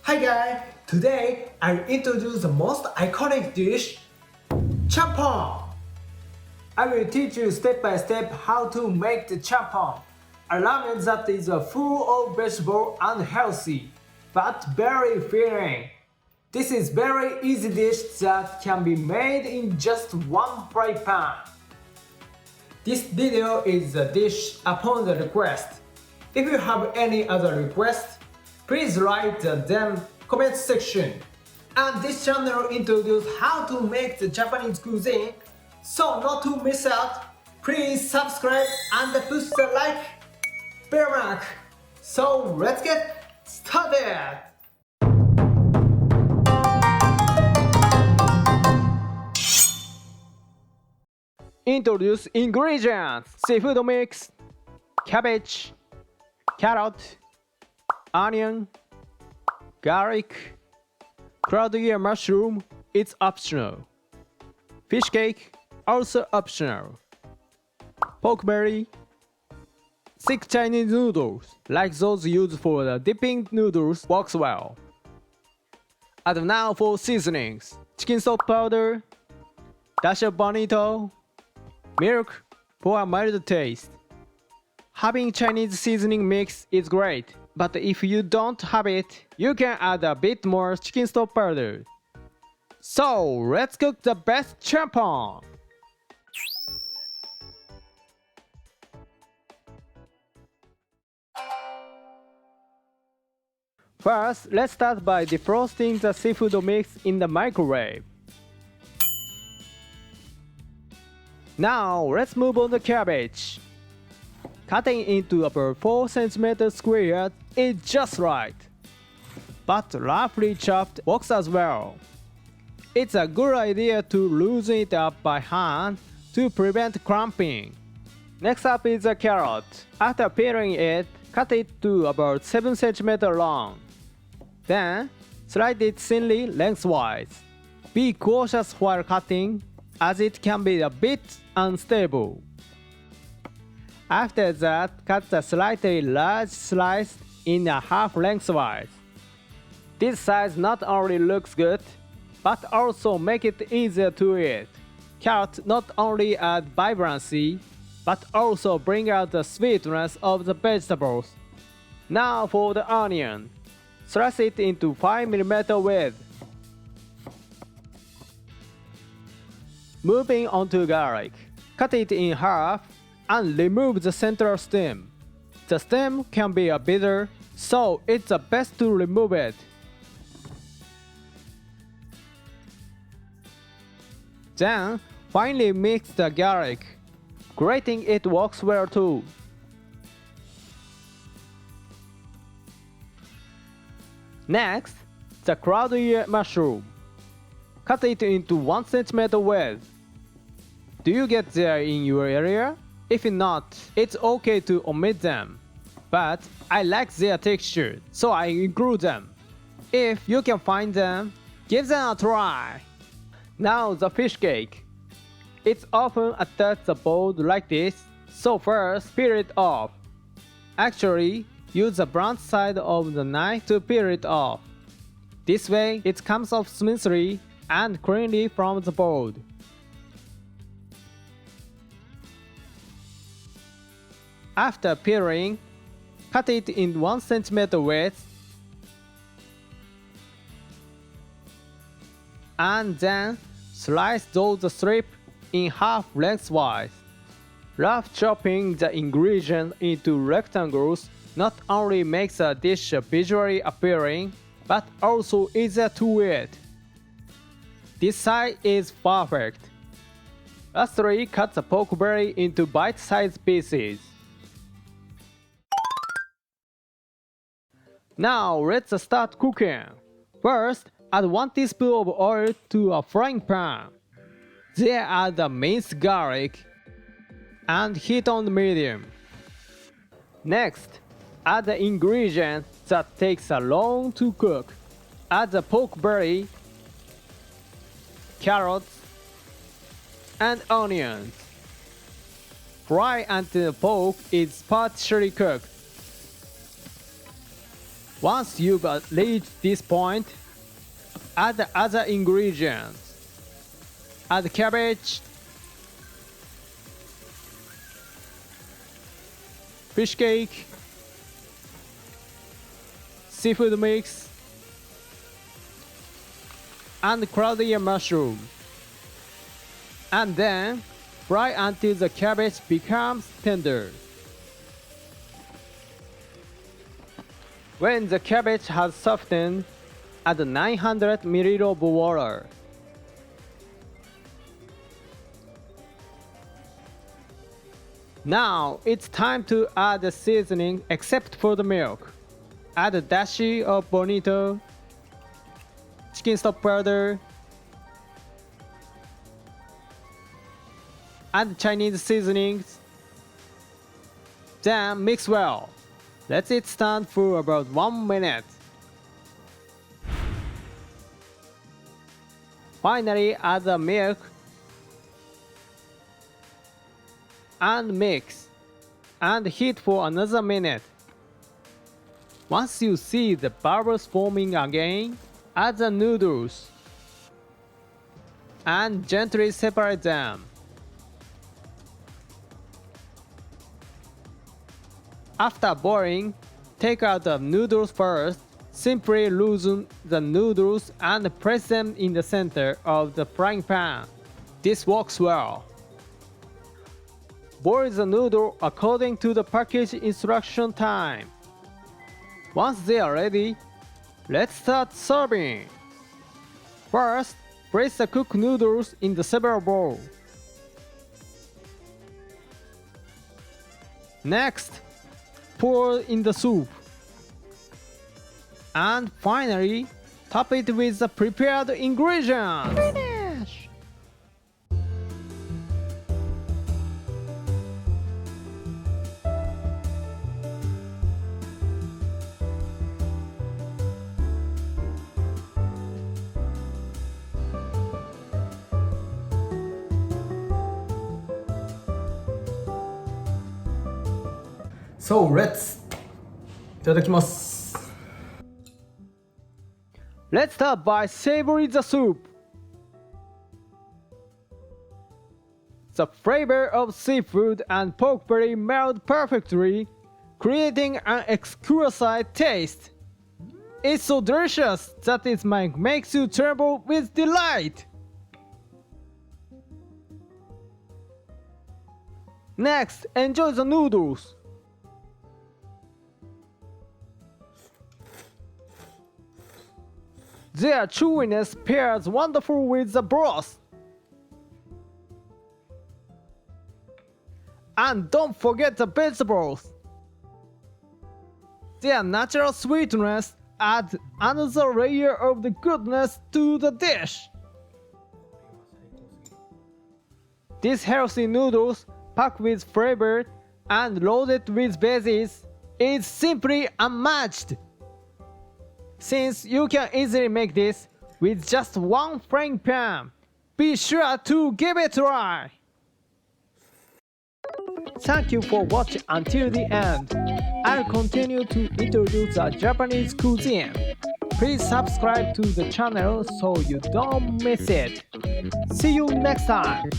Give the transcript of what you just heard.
Hi guys! Today I introduce the most iconic dish, Champon. I will teach you step by step how to make the Champon, a ramen that is full of vegetable and healthy, but very filling. This is very easy dish that can be made in just one fry pan. This video is a dish upon the request. If you have any other requests, please write them comment section. And this channel introduces how to make the Japanese cuisine, so not to miss out, please subscribe and push the like bell mark. So let's get started! Introduce ingredients: seafood mix, cabbage, carrot, onion, garlic, crowd ear mushroom, it's optional. Fish cake, also optional. Pork belly, 6 Chinese noodles, like those used for the dipping noodles, works well. And now for seasonings: chicken stock powder, dash of bonito, milk for a mild taste. Having Chinese seasoning mix is great, but if you don't have it, you can add a bit more chicken stock powder. So let's cook the best champon! First, let's start by defrosting the seafood mix in the microwave. Now let's move on to cabbage. Cutting into about 4 cm squares is just right, but roughly chopped works as well. It's a good idea to loosen it up by hand to prevent clumping. Next up is the carrot. After peeling it, cut it to about 7 cm long. Then, slice it thinly lengthwise. Be cautious while cutting, as it can be a bit unstable. After that, cut the slightly large slice in a half lengthwise. This size not only looks good, but also make it easier to eat. Carrot not only add vibrancy, but also bring out the sweetness of the vegetables. Now for the onion. Slice it into 5 mm width. Moving on to garlic. Cut it in half and remove the central stem. The stem can be a bitter, so it's best to remove it. Then, finely mix the garlic. Grating it works well too. Next, the crowd ear mushroom. Cut it into 1 cm width. Do you get there in your area? If not, it's okay to omit them. But I like their texture, so I include them. If you can find them, give them a try. Now the fish cake. It's often attached to the bowl like this, so first peel it off. Actually, use the blunt side of the knife to peel it off. This way it comes off smoothly and cleanly from the bowl. After peeling, cut it in 1 cm width and then slice those strips in half lengthwise. Rough chopping the ingredients into rectangles not only makes a dish visually appealing, but also easier to eat. This size is perfect. Lastly, cut the pork belly into bite-sized pieces. Now let's start cooking. First, add 1 teaspoon of oil to a frying pan. Then add the minced garlic and heat on medium. Next, add the ingredients that takes a long to cook. Add the pork belly, carrots, and onions. Fry until the pork is partially cooked. Once you've reached this point, add the other ingredients. Add cabbage, fish cake, seafood mix, and cloudy mushroom. And then fry until the cabbage becomes tender. When the cabbage has softened, add 900 ml of water. Now it's time to add the seasoning except for the milk. Add a dash of bonito, chicken stock powder, add Chinese seasonings, then mix well. Let it stand for about 1 minute. Finally, add the milk and mix and heat for another minute. Once you see the bubbles forming again, add the noodles and gently separate them. After boiling, take out the noodles first. Simply loosen the noodles and press them in the center of the frying pan. This works well. Boil the noodle according to the package instruction time. Once they are ready, let's start serving. First, place the cooked noodles in the separate bowl. Next, pour in the soup. And finally, top it with the prepared ingredients. Finish! So let's いただきます。 Let's start by savoring the soup. The flavor of seafood and pork belly meld perfectly, creating an exquisite taste. It's so delicious that it makes you tremble with delight. Next, enjoy the noodles. Their chewiness pairs wonderful with the broth. And don't forget the vegetables. Their natural sweetness adds another layer of the goodness to the dish. These healthy noodles, packed with flavor and loaded with veggies, is simply unmatched. Since you can easily make this with just one frying pan, be sure to give it a try! Thank you for watching until the end. I'll continue to introduce the Japanese cuisine. Please subscribe to the channel so you don't miss it. See you next time!